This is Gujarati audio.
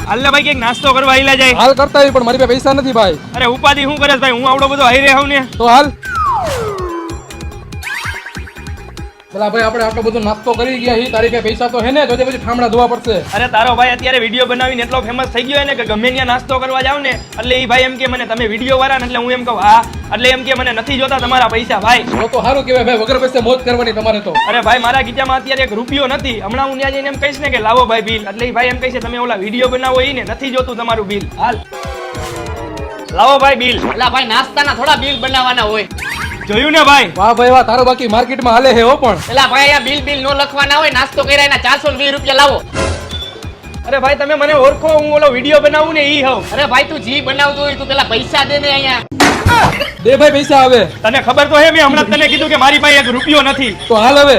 હાલને ભાઈ કઈક નાસ્તો કરવા આઈલા જાય. હાલ કરતા હોય પણ મારી પાસે પૈસા નથી ભાઈ. અરે ઉપાધિ શું કરે ભાઈ, હું આવડો બધો હાઈ રહ્યો ને. તો હાલ પેલા ભાઈ આપણે આટલો બધો નાસ્તો કરી ગયા હી, તારી પાસે પૈસા તો હે ને, તો તે પછી ઠામડા ધોવા પડશે. અરે તારો ભાઈ અત્યારે વિડીયો બનાવીને એટલો ફેમસ થઈ ગયો ને કે ગમે ત્યાં નાસ્તો કરવા જાવ ને એટલે એ ભાઈ એમ કે મને તમે વિડીયો વાળા ને, એટલે હું એમ કહું હા, એટલે એમ કે મને નથી જોતા તમારા પૈસા ભાઈ. તો સારું કહેવાય ભાઈ, વગર પૈસે મોજ કરવાની તમારે તો. અરે ભાઈ મારા ખીચામાં અત્યારે એક રૂપિયો નથી, હમણાં હું ત્યાં જઈને એમ કહીશ ને કે લાવો ભાઈ બિલ, એટલે એ ભાઈ એમ કહીશે તમે ઓલા વિડીયો બનાવો ઈ ને નથી જોતું તમારું બિલ. હાલ લાવો ભાઈ બિલ. એલા ભાઈ નાસ્તાના થોડા બિલ બનાવવાના હોય. જોયું ને ભાઈ. વાહ ભાઈ વાહ, તારો બાકી માર્કેટમાં હાલે હે હો પણ. એલા ભાઈ આ બિલ નો લખવાના હોય, નાસ્તો કર્યા એના 420 રૂપિયા લાવો. અરે ભાઈ તમે મને ઓળખો, હું ઓલો વિડીયો બનાવું ને ઈ હોઉં. અરે ભાઈ તું જી બનાવતો હોય તું પેલા પૈસા દે ને અહીંયા. દે ભાઈ પૈસા આવે. તને ખબર તો હે મેં હમણાં તને કીધું કે મારી પાસે એક રૂપિયો નથી. તો હાલ હવે.